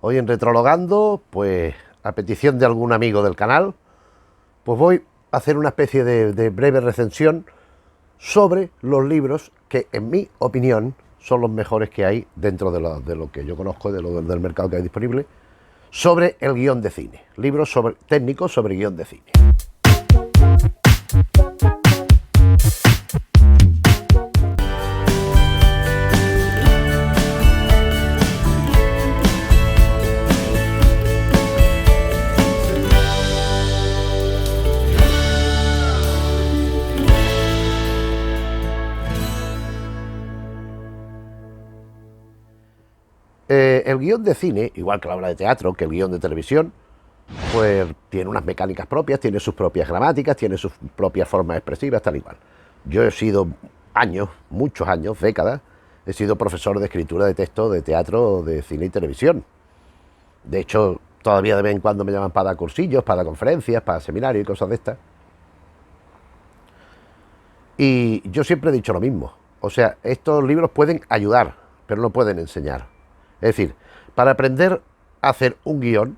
Hoy en Retrologando, pues a petición de algún amigo del canal, pues voy a hacer una especie de breve recensión sobre los libros que, en mi opinión, son los mejores que hay dentro de lo que yo conozco, del mercado que hay disponible, sobre el guión de cine. Libros técnicos sobre guión de cine. El guión de cine, igual que la obra de teatro, que el guión de televisión, pues tiene unas mecánicas propias, tiene sus propias gramáticas, tiene sus propias formas expresivas, tal y cual. Yo he sido años, muchos años, décadas, he sido profesor de escritura de texto, de teatro, de cine y televisión. De hecho, todavía de vez en cuando me llaman para dar cursillos, para dar conferencias, para seminarios y cosas de estas. Y yo siempre he dicho lo mismo. O sea, estos libros pueden ayudar, pero no pueden enseñar. Es decir, para aprender a hacer un guión,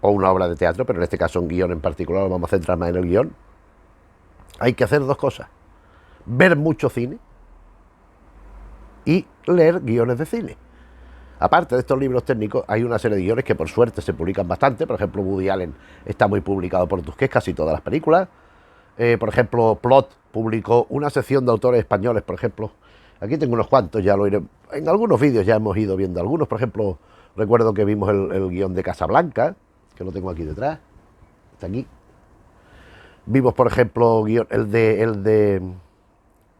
o una obra de teatro, pero en este caso un guión en particular, vamos a centrar más en el guión, hay que hacer dos cosas. Ver mucho cine y leer guiones de cine. Aparte de estos libros técnicos, hay una serie de guiones que por suerte se publican bastante. Por ejemplo, Woody Allen está muy publicado por Tusquets, casi todas las películas. Por ejemplo, Plot publicó una sección de autores españoles, por ejemplo. Aquí tengo unos cuantos, ya lo iré. En algunos vídeos ya hemos ido viendo algunos. Por ejemplo, recuerdo que vimos el guión de Casablanca, que lo tengo aquí detrás. Está aquí. Vimos, por ejemplo, el de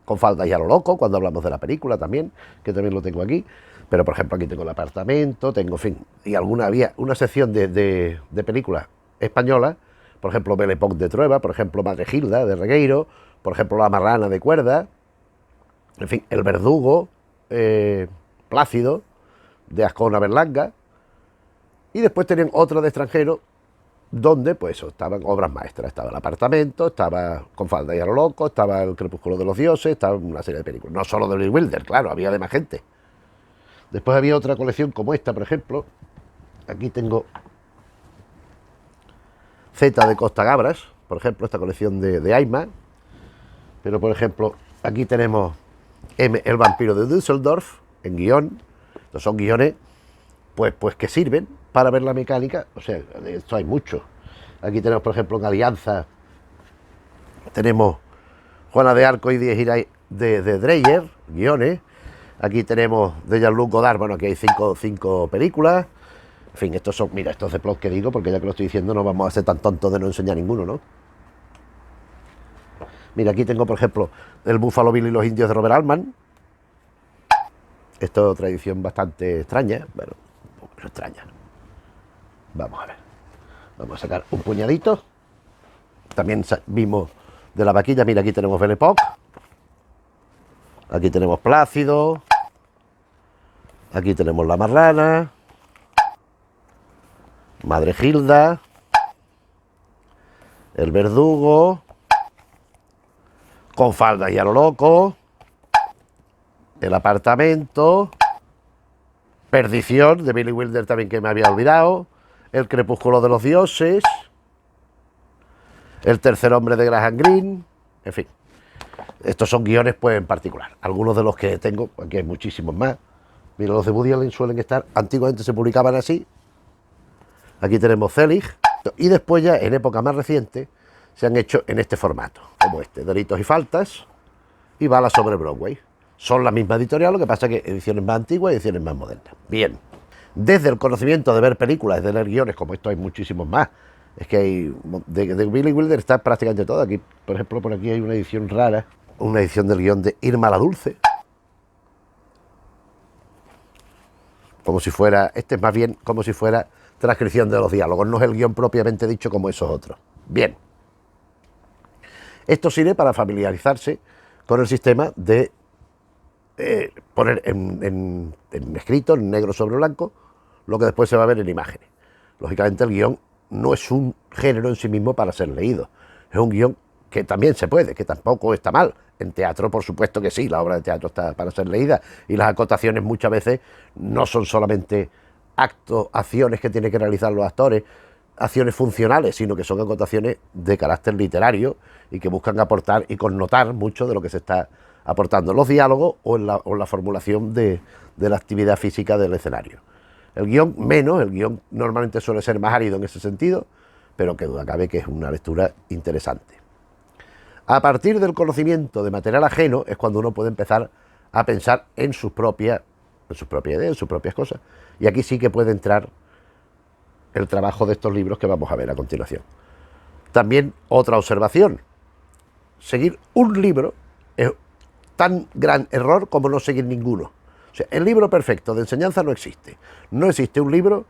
Con falda y a lo loco, cuando hablamos de la película también, que también lo tengo aquí. Pero, por ejemplo, aquí tengo El apartamento, tengo, en fin, y había una sección de películas españolas, por ejemplo, Belle Époque de Trueba, por ejemplo, Madre Gilda de Regueiro, por ejemplo, La marrana de Cuerda, en fin, El verdugo, Plácido, de Ascona Berlanga, y después tenían otro de extranjero, donde pues estaban obras maestras. Estaba El apartamento, estaba Con falda y a lo loco, estaba El crepúsculo de los dioses, estaba una serie de películas. No solo de Billy Wilder, claro, había de más gente. Después había otra colección como esta, por ejemplo. Aquí tengo Z de Costa Gabras, por ejemplo, esta colección de Aima. Pero, por ejemplo, aquí tenemos M, El vampiro de Düsseldorf, en guión. Estos son guiones pues que sirven para ver la mecánica. O sea, de esto hay mucho. Aquí tenemos, por ejemplo, en Alianza, tenemos Juana de Arco y 10 Giray de Dreyer, guiones. Aquí tenemos de Jean-Luc Godard, bueno, aquí hay cinco películas. En fin, estos son, mira, estos de Plot que digo, porque ya que lo estoy diciendo no vamos a ser tan tontos de no enseñar ninguno, ¿no? Mira, aquí tengo, por ejemplo, El Búfalo Bill y los indios de Robert Altman. Esto es otra edición bastante extraña, bueno, un poco extraña. Vamos a ver. Vamos a sacar un puñadito. También vimos de la vaquilla, mira, aquí tenemos Belle Époque. Aquí tenemos Plácido. Aquí tenemos La marrana. Madre Gilda. El verdugo. Con falda y a lo loco. El apartamento. Perdición, de Billy Wilder también, que me había olvidado. El crepúsculo de los dioses. El tercer hombre de Graham Greene. En fin. Estos son guiones pues en particular. Algunos de los que tengo, aquí hay muchísimos más. Mira, los de Woody Allen suelen estar, antiguamente se publicaban así. Aquí tenemos Zelig. Y después ya, en época más reciente, se han hecho en este formato, como este, Delitos y faltas y Balas sobre Broadway. Son la misma editorial, lo que pasa que ediciones más antiguas y ediciones más modernas. Bien, desde el conocimiento de ver películas, de leer guiones, como esto hay muchísimos más. Es que hay, de Billy Wilder está prácticamente todo. Aquí, por ejemplo, por aquí hay una edición rara, una edición del guión de Irma la Dulce. Como si fuera, este es más bien como si fuera transcripción de los diálogos, no es el guión propiamente dicho como esos otros. Bien. Esto sirve para familiarizarse con el sistema de poner en escrito, en negro sobre blanco, lo que después se va a ver en imágenes. Lógicamente el guión no es un género en sí mismo para ser leído, es un guión que también se puede, que tampoco está mal. En teatro, por supuesto que sí, la obra de teatro está para ser leída, y las acotaciones muchas veces no son solamente actos, acciones que tienen que realizar los actores, acciones funcionales, sino que son acotaciones de carácter literario y que buscan aportar y connotar mucho de lo que se está aportando en los diálogos o en la formulación de la actividad física del escenario. El guión menos, el guión normalmente suele ser más árido en ese sentido, pero que duda cabe que es una lectura interesante. A partir del conocimiento de material ajeno es cuando uno puede empezar a pensar en sus propias ideas, en sus propias cosas. Y aquí sí que puede entrar el trabajo de estos libros que vamos a ver a continuación. También otra observación. Seguir un libro es tan gran error como no seguir ninguno. O sea, el libro perfecto de enseñanza no existe. No existe un libro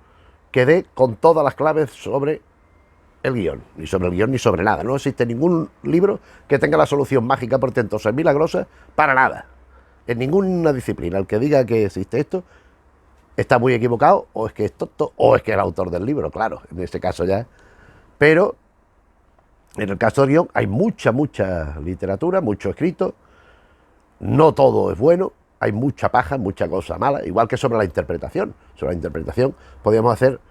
que dé con todas las claves sobre el guión, ni sobre el guión ni sobre nada. No existe ningún libro que tenga la solución mágica, portentosa y milagrosa para nada. En ninguna disciplina. El que diga que existe esto está muy equivocado, o es que es tonto, o es que es el autor del libro, claro, en este caso ya. Pero en el caso del guión hay mucha literatura, mucho escrito. No todo es bueno, hay mucha paja, mucha cosa mala, igual que sobre la interpretación. Sobre la interpretación podríamos hacer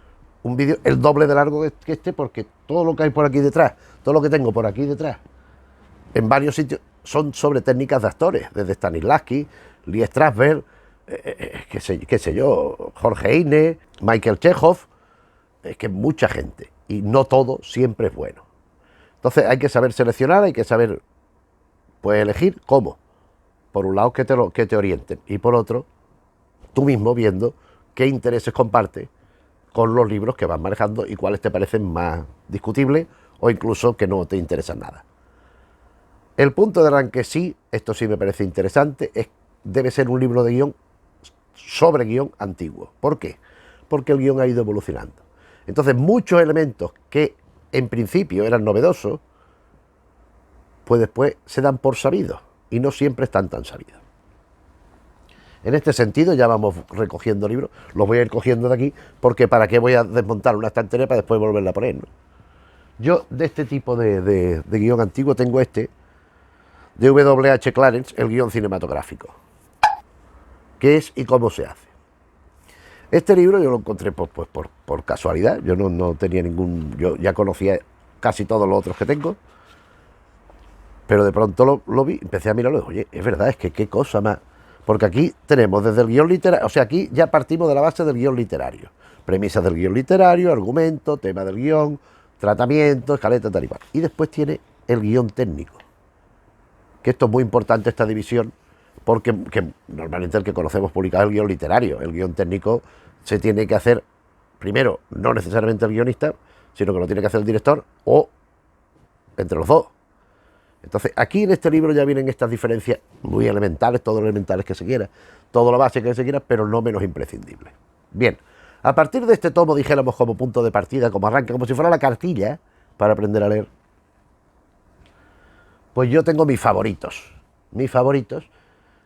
un vídeo el doble de largo que este, porque todo lo que hay por aquí detrás, todo lo que tengo por aquí detrás, en varios sitios, son sobre técnicas de actores, desde Stanislavski, Lee Strasberg, qué sé yo, Jorge Heine, Michael Chekhov, es que mucha gente, y no todo siempre es bueno. Entonces hay que saber seleccionar, hay que saber, pues, elegir cómo. Por un lado, que te orienten, y por otro, tú mismo viendo qué intereses compartes con los libros que vas manejando y cuáles te parecen más discutibles o incluso que no te interesan nada. El punto de arranque sí, esto sí me parece interesante, debe ser un libro de guión sobre guión antiguo. ¿Por qué? Porque el guión ha ido evolucionando. Entonces muchos elementos que en principio eran novedosos, pues después se dan por sabidos y no siempre están tan sabidos. En este sentido ya vamos recogiendo libros, los voy a ir cogiendo de aquí, porque para qué voy a desmontar una estantería para después volverla a poner, ¿no? Yo de este tipo de guión antiguo tengo este, de W.H. Clarence, el guión cinematográfico. ¿Qué es y cómo se hace? Este libro yo lo encontré por casualidad, yo no tenía ningún, yo ya conocía casi todos los otros que tengo, pero de pronto lo vi, empecé a mirarlo y dije, oye, es verdad, es que qué cosa más. Porque aquí tenemos desde el guión literario, o sea, aquí ya partimos de la base del guión literario. Premisas del guión literario, argumento, tema del guión, tratamiento, escaleta, tal y cual. Y después tiene el guión técnico. Que esto es muy importante, esta división, porque normalmente el que conocemos publicado es el guión literario. El guión técnico se tiene que hacer, primero, no necesariamente el guionista, sino que lo tiene que hacer el director o entre los dos. Entonces, aquí en este libro ya vienen estas diferencias muy elementales, todo lo elementales que se quiera, todo lo básico que se quiera, pero no menos imprescindible. Bien, a partir de este tomo, dijéramos como punto de partida, como arranque, como si fuera la cartilla para aprender a leer, pues yo tengo mis favoritos,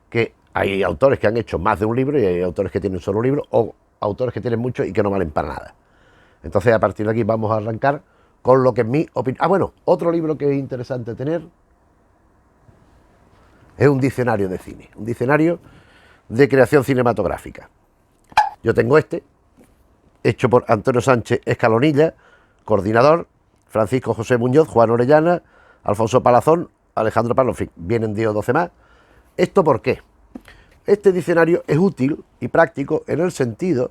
que hay autores que han hecho más de un libro y hay autores que tienen solo un libro, o autores que tienen muchos y que no valen para nada. Entonces, a partir de aquí vamos a arrancar con lo que es mi opinión. Ah, bueno, otro libro que es interesante tener es un diccionario de cine, un diccionario de creación cinematográfica. Yo tengo este, hecho por Antonio Sánchez Escalonilla, coordinador, Francisco José Muñoz, Juan Orellana, Alfonso Palazón, Alejandro Palo, en fin, vienen 10 o 12 más. ¿Esto por qué? Este diccionario es útil y práctico en el sentido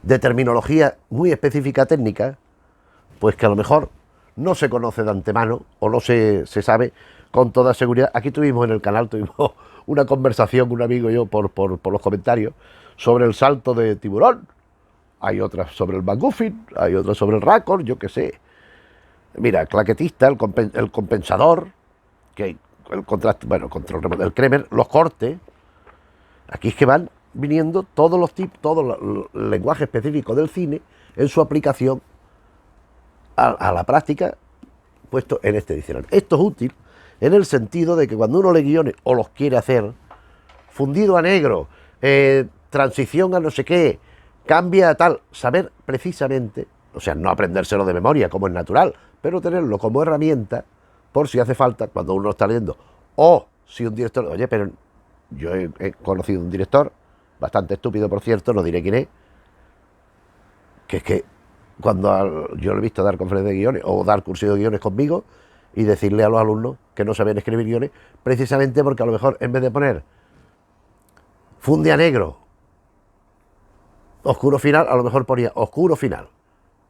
de terminología muy específica técnica, pues que a lo mejor no se conoce de antemano o no se sabe con toda seguridad. Aquí tuvimos en el canal una conversación, un amigo y yo, por los comentarios, sobre el salto de tiburón. Hay otras sobre el McGuffin, hay otras sobre el Raccord, yo qué sé. Mira, claquetista, el compensador, que el contraste, bueno, el Kremer, los cortes. Aquí es que van viniendo todos los tipos, todo el lenguaje específico del cine en su aplicación a la práctica, puesto en este diccionario. Esto es útil en el sentido de que cuando uno lee guiones o los quiere hacer, fundido a negro, transición a no sé qué, cambia a tal, saber precisamente, o sea, no aprendérselo de memoria como es natural, pero tenerlo como herramienta por si hace falta cuando uno está leyendo. O si un director, oye, pero yo he conocido un director bastante estúpido por cierto, no diré quién es, que es que cuando yo lo he visto dar conferencias de guiones o dar cursos de guiones conmigo y decirle a los alumnos que no sabían escribir guiones, precisamente porque a lo mejor en vez de poner fundia negro, oscuro final, a lo mejor ponía oscuro final.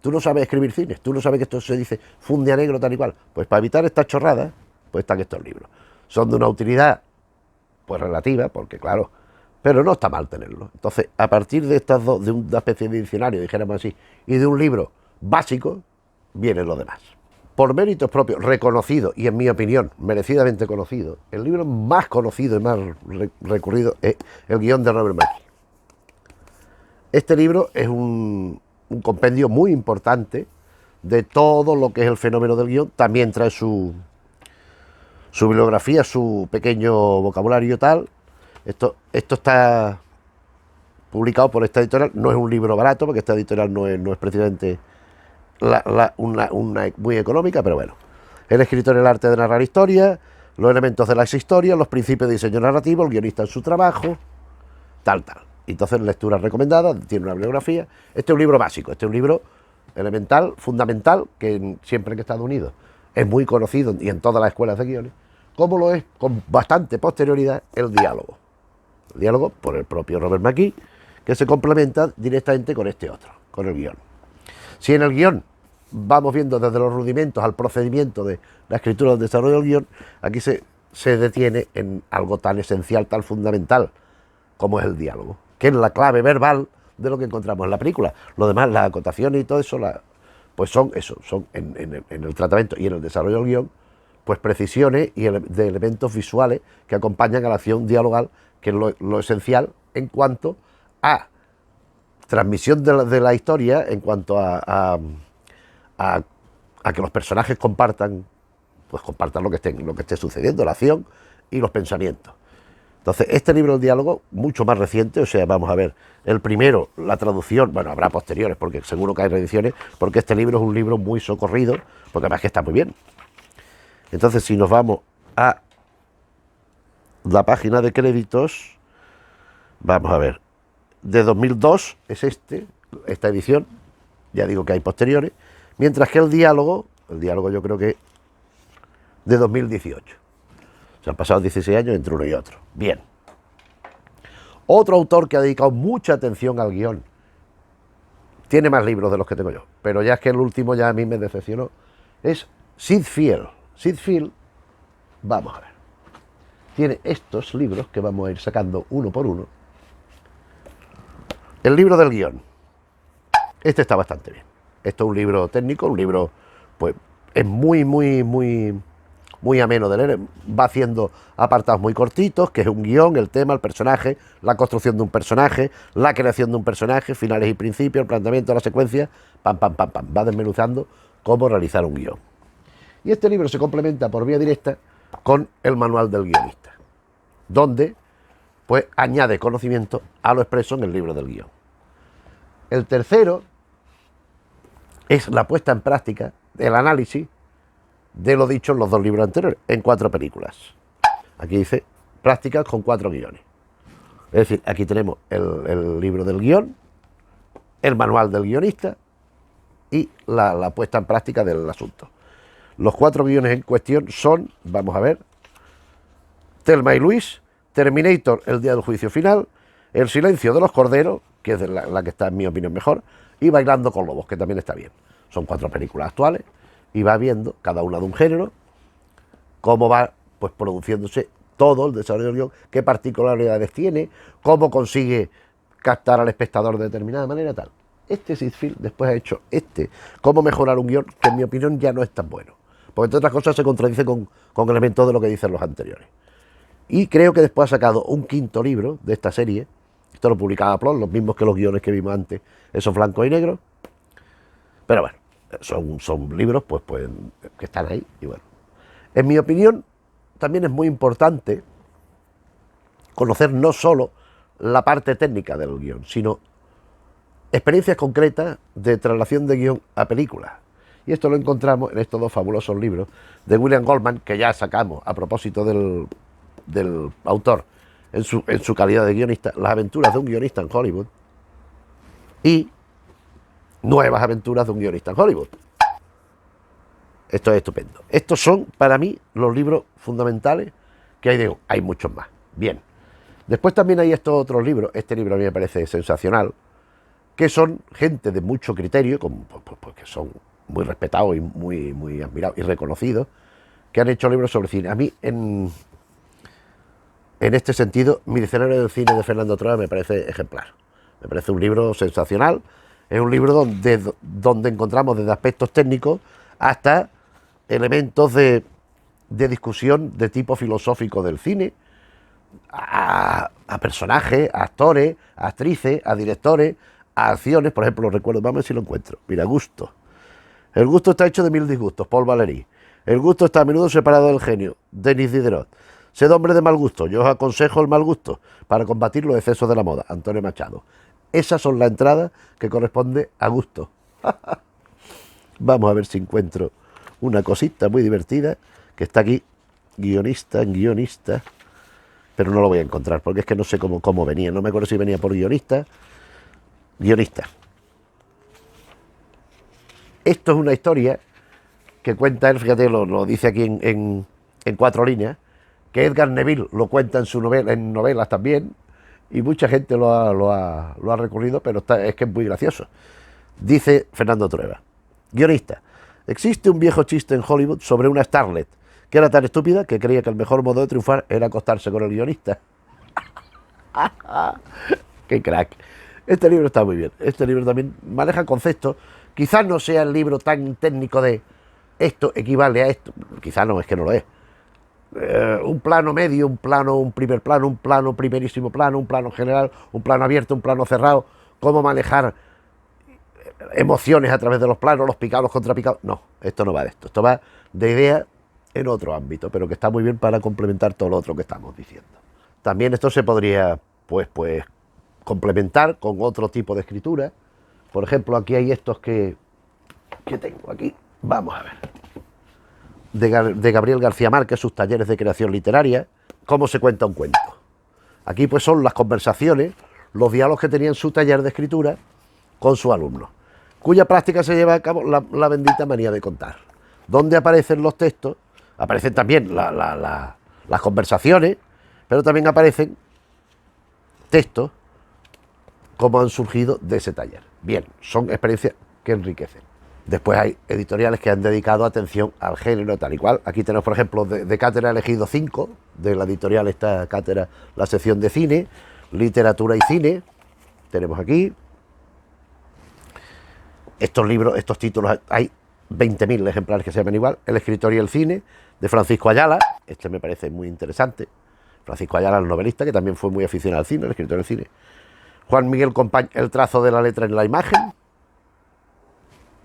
Tú no sabes escribir cines, tú no sabes que esto se dice fundia negro tal y cual. Pues para evitar estas chorradas, pues están estos libros. Son de una utilidad, pues relativa, porque claro, pero no está mal tenerlo. Entonces, a partir de estas dos, de una especie de diccionario, dijéramos así, y de un libro básico, vienen los demás. Por méritos propios, reconocido, y en mi opinión, merecidamente conocido, el libro más conocido y más recurrido es el guión de Robert McKee. Este libro es un compendio muy importante de todo lo que es el fenómeno del guión. También trae su bibliografía, su pequeño vocabulario tal. Esto está publicado por esta editorial. No es un libro barato, porque esta editorial no es precisamente una muy económica, pero bueno. El escritor, el arte de narrar historias, los elementos de las historias, los principios de diseño narrativo, el guionista en su trabajo, tal. Entonces, lectura recomendada, tiene una bibliografía. Este es un libro básico, este es un libro elemental, fundamental, que siempre en Estados Unidos es muy conocido y en todas las escuelas de guiones, como lo es con bastante posterioridad el diálogo. El diálogo por el propio Robert McKee, que se complementa directamente con este otro, con el guión. Si en el guión vamos viendo desde los rudimentos al procedimiento de la escritura del desarrollo del guión, aquí se detiene en algo tan esencial, tan fundamental como es el diálogo, que es la clave verbal de lo que encontramos en la película. Lo demás, las acotaciones y todo eso, pues son eso, son en el tratamiento y en el desarrollo del guión, pues precisiones y de elementos visuales que acompañan a la acción dialogal, que es lo esencial en cuanto a transmisión de la historia, en cuanto a que los personajes compartan lo que esté sucediendo, la acción y los pensamientos. Entonces, este libro del diálogo, mucho más reciente, o sea, vamos a ver, el primero, la traducción, bueno, habrá posteriores, porque seguro que hay reediciones, porque este libro es un libro muy socorrido, porque además que está muy bien. Entonces, si nos vamos a la página de créditos, vamos a ver, de 2002 es esta edición, ya digo que hay posteriores, mientras que el diálogo yo creo que de 2018. Se han pasado 16 años entre uno y otro. Bien. Otro autor que ha dedicado mucha atención al guión, tiene más libros de los que tengo yo, pero ya es que el último ya a mí me decepcionó, es Sid Field. Sid Field, vamos a ver, tiene estos libros que vamos a ir sacando uno por uno. El libro del guión. Este está bastante bien. Esto es un libro técnico, un libro, pues, es muy ameno de leer, va haciendo apartados muy cortitos, que es un guión, el tema, el personaje, la construcción de un personaje, la creación de un personaje, finales y principios, el planteamiento de la secuencia, pam, va desmenuzando cómo realizar un guión. Y este libro se complementa por vía directa con el manual del guionista, donde pues añade conocimiento a lo expreso en el libro del guión. El tercero es la puesta en práctica, el análisis de lo dicho en los dos libros anteriores, en 4 películas. Aquí dice prácticas con 4 guiones. Es decir, aquí tenemos el libro del guión, el manual del guionista y la puesta en práctica del asunto. Los 4 guiones en cuestión son, vamos a ver, Thelma y Luis, Terminator, el día del juicio final, El silencio de los corderos, que es la que está en mi opinión mejor, y Bailando con lobos, que también está bien. Son 4 películas actuales y va viendo cada una de un género, cómo va pues produciéndose todo el desarrollo del guión, qué particularidades tiene, cómo consigue captar al espectador de determinada manera, tal. Sid Field después ha hecho cómo mejorar un guión, que en mi opinión ya no es tan bueno, porque entre otras cosas se contradice con elementos de lo que dicen los anteriores. Y creo que después ha sacado un 5.º libro de esta serie. Esto lo publicaba Plot, los mismos que los guiones que vimos antes, esos blancos y negros. Pero bueno, son libros pues que están ahí. Y bueno, en mi opinión, también es muy importante conocer no solo la parte técnica del guión, sino experiencias concretas de traslación de guión a películas. Y esto lo encontramos en estos 2 fabulosos libros de William Goldman, que ya sacamos a propósito del autor en su calidad de guionista, las aventuras de un guionista en Hollywood y nuevas aventuras de un guionista en Hollywood. Esto es estupendo. Estos son, para mí, los libros fundamentales que hay de... Hay muchos más. Bien. Después también hay estos otros libros. Este libro a mí me parece sensacional, que son gente de mucho criterio, que son muy respetados y muy admirados y reconocidos, que han hecho libros sobre cine. A mí, en este sentido, Mi diccionario del cine de Fernando Trueba me parece ejemplar. Me parece un libro sensacional. Es un libro donde encontramos desde aspectos técnicos hasta elementos de discusión de tipo filosófico del cine, a personajes, a actores, a actrices, a directores, a acciones. Por ejemplo, recuerdo, vamos a ver si lo encuentro. Mira, gusto. El gusto está hecho de 1000 disgustos, Paul Valéry. El gusto está a menudo separado del genio, Denis Diderot. Sed hombre de mal gusto, yo os aconsejo el mal gusto para combatir los excesos de la moda, Antonio Machado. Esas son las entradas que corresponde a gusto. Vamos a ver si encuentro una cosita muy divertida que está aquí, guionista, pero no lo voy a encontrar porque es que no sé cómo venía, no me acuerdo si venía por guionista. Esto es una historia que cuenta él, fíjate, lo dice aquí en 4 líneas, que Edgar Neville lo cuenta en novelas también, y mucha gente lo ha recurrido, pero es que es muy gracioso. Dice Fernando Trueba, guionista: existe un viejo chiste en Hollywood sobre una starlet que era tan estúpida que creía que el mejor modo de triunfar era acostarse con el guionista. ¡Qué crack! Este libro está muy bien. Este libro también maneja conceptos. Quizás no sea el libro tan técnico de esto equivale a esto. Quizás no, es que no lo es. Un plano medio, un primer plano, un plano primerísimo plano, un plano general, un plano abierto, un plano cerrado. Cómo manejar emociones a través de los planos, los picados contra picados. No, esto no va de esto. Esto va de ideas en otro ámbito, pero que está muy bien para complementar todo lo otro que estamos diciendo. También esto se podría, pues complementar con otro tipo de escritura. Por ejemplo, aquí hay estos que tengo aquí. Vamos a ver. De Gabriel García Márquez, sus talleres de creación literaria. Cómo se cuenta un cuento. Aquí pues son las conversaciones, los diálogos que tenía en su taller de escritura con sus alumnos, cuya práctica se lleva a cabo la bendita manía de contar. Donde aparecen los textos, aparecen también las conversaciones, pero también aparecen textos como han surgido de ese taller. Bien, son experiencias que enriquecen. Después hay editoriales que han dedicado atención al género tal y cual. Aquí tenemos, por ejemplo, de cátedra he elegido 5, de la editorial esta cátedra, la sección de cine, literatura y cine. Tenemos aquí estos libros, estos títulos, hay 20.000 ejemplares que se llaman igual. El escritor y el cine, de Francisco Ayala. Este me parece muy interesante. Francisco Ayala, el novelista, que también fue muy aficionado al cine, el escritor del cine. Juan Miguel Compañ, El trazo de la letra en la imagen.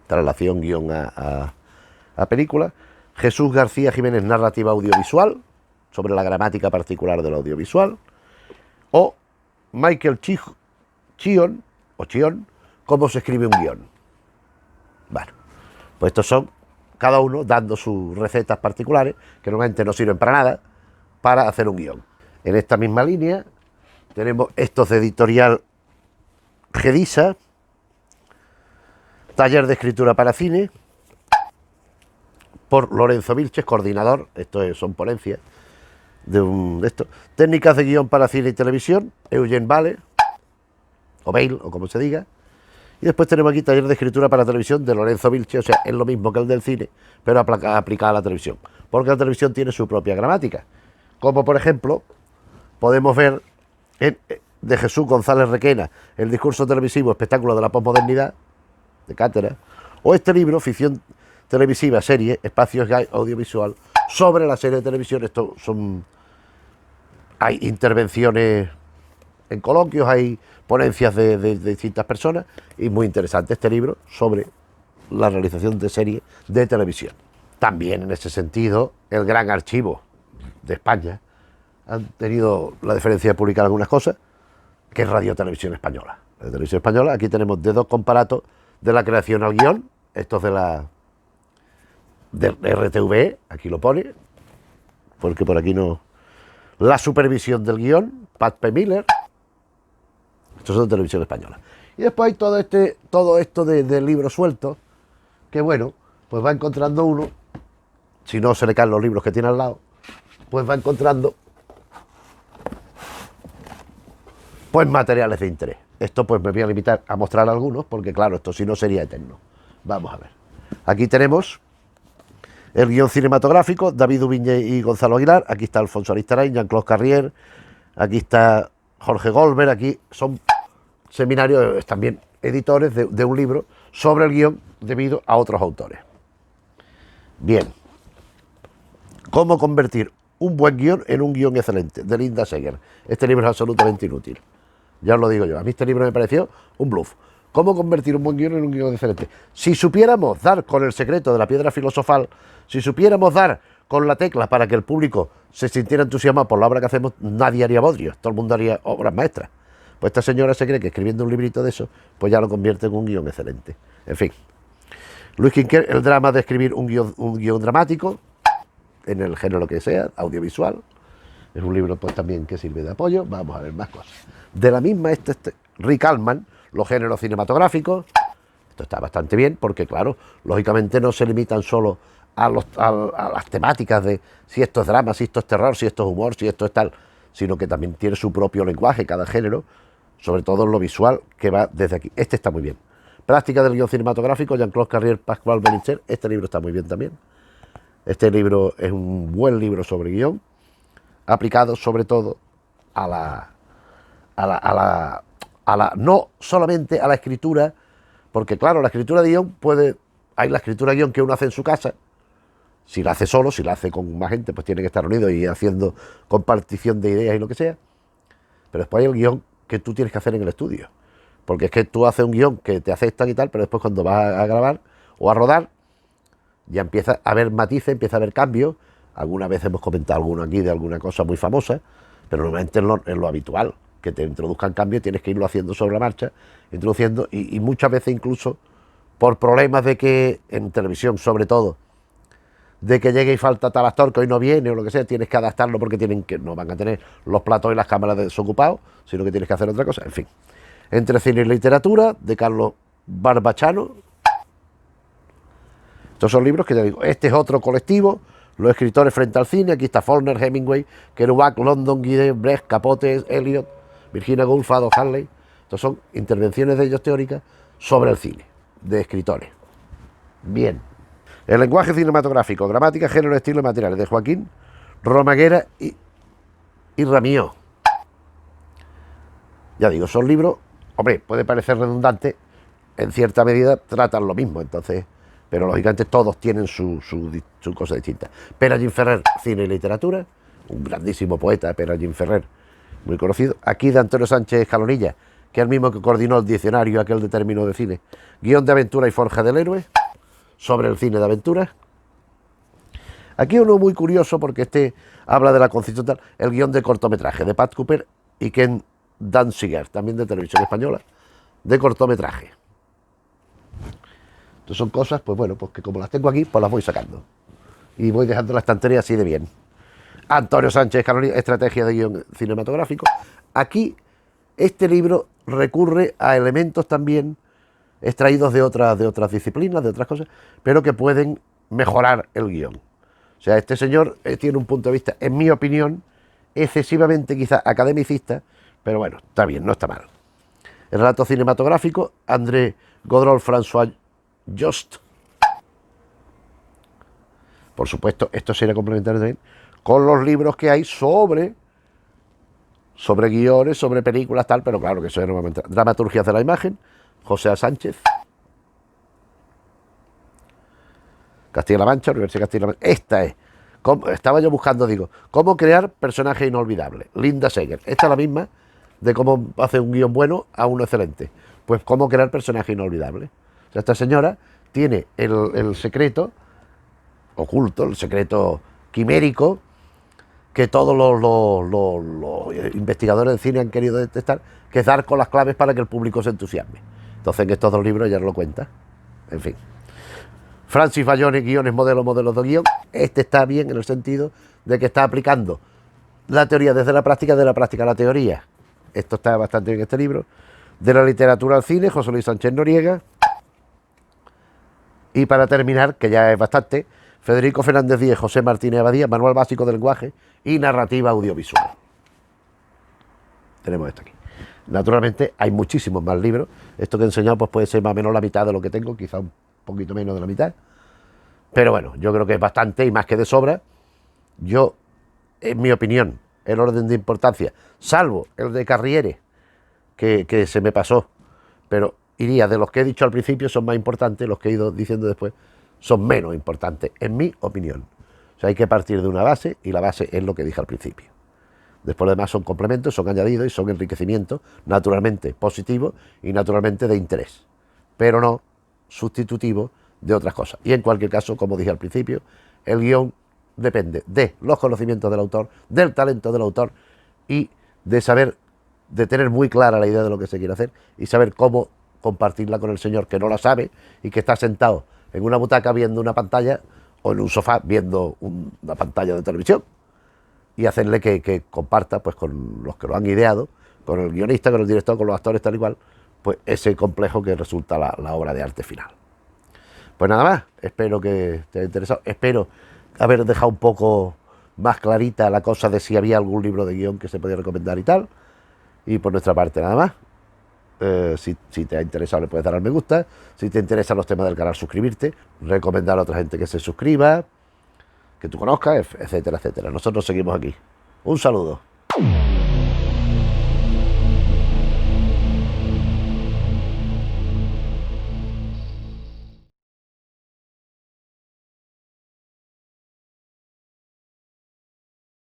Traslación guión a película. Jesús García Jiménez, narrativa audiovisual, sobre la gramática particular del audiovisual. O Michael Chion, cómo se escribe un guión. Bueno, pues estos son cada uno dando sus recetas particulares, que normalmente no sirven para nada, para hacer un guión. En esta misma línea tenemos estos de editorial Gedisa, taller de escritura para cine, por Lorenzo Vilches, coordinador, son ponencias de esto. Técnicas de guión para cine y televisión, Eugene Bale, o Bale, o como se diga. Y después tenemos aquí taller de escritura para televisión de Lorenzo Vilches, o sea, es lo mismo que el del cine, pero aplicado a la televisión, porque la televisión tiene su propia gramática. Como por ejemplo, podemos ver de Jesús González Requena, el discurso televisivo, espectáculo de la posmodernidad, de cátedra, o este libro, ficción televisiva, serie, espacios audiovisual, sobre la serie de televisión. Hay intervenciones en coloquios, hay ponencias de distintas personas, y muy interesante este libro sobre la realización de series de televisión. También en ese sentido, el Gran Archivo de España han tenido la deferencia de publicar algunas cosas, que es Radio Televisión Española. La Televisión Española, aquí tenemos dedos comparatos de la creación al guión, estos de RTV, aquí lo pone, porque por aquí no La supervisión del guión, Pat P. Miller. Estos son de Televisión Española. Y después hay todo esto de libros sueltos, que bueno, pues va encontrando uno, si no se le caen los libros que tiene al lado, pues va encontrando pues materiales de interés. Esto pues me voy a limitar a mostrar algunos, porque claro, esto si no sería eterno. Vamos a ver. Aquí tenemos el guión cinematográfico, David Ubiñe y Gonzalo Aguilar. Aquí está Alfonso Aristarain, Jean-Claude Carrier. Aquí está Jorge Goldberg. Aquí son seminarios, también editores de un libro sobre el guión debido a otros autores. Bien. ¿Cómo convertir un buen guión en un guión excelente? De Linda Seger. Este libro es absolutamente inútil. Ya os lo digo yo. A mí este libro me pareció un bluff. ¿Cómo convertir un buen guión en un guión excelente? Si supiéramos dar con el secreto de la piedra filosofal, si supiéramos dar con la tecla para que el público se sintiera entusiasmado por la obra que hacemos, nadie haría bodrios, todo el mundo haría obras maestras. Pues esta señora se cree que escribiendo un librito de eso, pues ya lo convierte en un guión excelente. En fin. Luis Quinquer, el drama de escribir un guión dramático, en el género que sea, audiovisual. Es un libro pues también que sirve de apoyo. Vamos a ver más cosas. De la misma, Rick Allman, los géneros cinematográficos. Esto está bastante bien porque, claro, lógicamente no se limitan solo a las temáticas de si esto es drama, si esto es terror, si esto es humor, si esto es tal, sino que también tiene su propio lenguaje cada género, sobre todo en lo visual, que va desde aquí. Este está muy bien. Práctica del guión cinematográfico, Jean-Claude Carrier, Pascual Benicher. Este libro está muy bien también. Este libro es un buen libro sobre guión, aplicado sobre todo no solamente a la escritura, porque claro, la escritura de guión hay la escritura de guión que uno hace en su casa, si la hace solo, si la hace con más gente, pues tiene que estar unido y haciendo compartición de ideas y lo que sea, pero después hay el guión que tú tienes que hacer en el estudio, porque es que tú haces un guión que te aceptan y tal, pero después cuando vas a grabar o a rodar, ya empieza a haber matices, empieza a haber cambios. Alguna vez hemos comentado alguno aquí de alguna cosa muy famosa, pero normalmente es lo habitual, que te introduzcan cambios, tienes que irlo haciendo sobre la marcha, introduciendo, y muchas veces incluso por problemas de que, en televisión sobre todo, de que llegue y falta tal actor que hoy no viene o lo que sea, tienes que adaptarlo porque no van a tener los platos y las cámaras desocupados, sino que tienes que hacer otra cosa, en fin. Entre cine y literatura, de Carlos Barbachano. Estos son libros que ya digo, este es otro colectivo, los escritores frente al cine. Aquí está Faulkner, Hemingway, Kerouac, London, Guide, Brecht, Capote, Eliot, Virginia Woolf, Aldous Huxley. Estos son intervenciones de ellos teóricas sobre el cine, de escritores. Bien. El lenguaje cinematográfico, gramática, género, estilo y materiales, de Joaquín Romaguera y Ramió. Ya digo, son libros, hombre, puede parecer redundante, en cierta medida tratan lo mismo, entonces, pero lógicamente todos tienen su cosa distinta. Pere Gin Ferrer, cine y literatura, un grandísimo poeta, Pere Gin Ferrer, muy conocido. Aquí de Antonio Sánchez Escalonilla, que es el mismo que coordinó el diccionario aquel de términos de cine. Guión de aventura y forja del héroe, sobre el cine de aventura. Aquí uno muy curioso, porque este habla de la concepción tal, el guión de cortometraje, de Pat Cooper y Ken Danziger, también de Televisión Española, de cortometraje. Entonces son cosas, pues bueno, pues que como las tengo aquí, pues las voy sacando. Y voy dejando la estantería así de bien. Antonio Sánchez Escalonilla, estrategia de guión cinematográfico. Aquí, este libro recurre a elementos también extraídos de otras disciplinas, de otras cosas, pero que pueden mejorar el guión. O sea, este señor tiene un punto de vista, en mi opinión, excesivamente quizá academicista, pero bueno, está bien, no está mal. El relato cinematográfico, André Godrol, François Jost. Por supuesto, esto sería complementario también con los libros que hay sobre guiones, sobre películas, tal, pero claro que eso es normalmente. Dramaturgias de la imagen, José A. Sánchez. Castilla-La Mancha, Universidad de Castilla-La Mancha. Esta es. Estaba yo buscando, digo, cómo crear personajes inolvidables. Linda Seger. Esta es la misma de cómo hacer un guión bueno a uno excelente. Pues cómo crear personajes inolvidables. O sea, esta señora tiene el secreto oculto, el secreto quimérico, que todos los investigadores de cine han querido detectar, que es dar con las claves para que el público se entusiasme. Entonces en estos dos libros ya lo cuenta. En fin. Francis Bayone, guiones, modelos de guión. Este está bien en el sentido de que está aplicando La teoría desde la práctica, de la práctica a la teoría. Esto está bastante bien en este libro. De la literatura al cine, José Luis Sánchez Noriega. Y para terminar, que ya es bastante, Federico Fernández Díez, José Martínez Abadía, Manual Básico del Lenguaje y Narrativa Audiovisual. Tenemos esto aquí. Naturalmente hay muchísimos más libros. Esto que he enseñado pues puede ser más o menos la mitad de lo que tengo, quizá un poquito menos de la mitad. Pero bueno, yo creo que es bastante y más que de sobra. Yo, en mi opinión, el orden de importancia, salvo el de Carriere, que se me pasó, pero iría de los que he dicho al principio, son más importantes, los que he ido diciendo después son menos importantes, en mi opinión. O sea, hay que partir de una base y la base es lo que dije al principio. Después lo demás son complementos, son añadidos y son enriquecimientos, naturalmente positivos y naturalmente de interés, pero no sustitutivos de otras cosas. Y en cualquier caso, como dije al principio, el guión depende de los conocimientos del autor, del talento del autor y de saber, de tener muy clara la idea de lo que se quiere hacer y saber cómo compartirla con el señor que no la sabe y que está sentado en una butaca viendo una pantalla o en un sofá viendo una pantalla de televisión, y hacerle que comparta pues con los que lo han ideado, con el guionista, con el director, con los actores, tal y cual, pues ese complejo que resulta la obra de arte final. Pues nada más, espero que te haya interesado, espero haber dejado un poco más clarita la cosa de si había algún libro de guión que se podía recomendar y tal, y por nuestra parte nada más. Si te ha interesado le puedes dar al me gusta, si te interesan los temas del canal suscribirte, recomendar a otra gente que se suscriba, que tú conozcas, etcétera, etcétera. Nosotros seguimos aquí. Un saludo.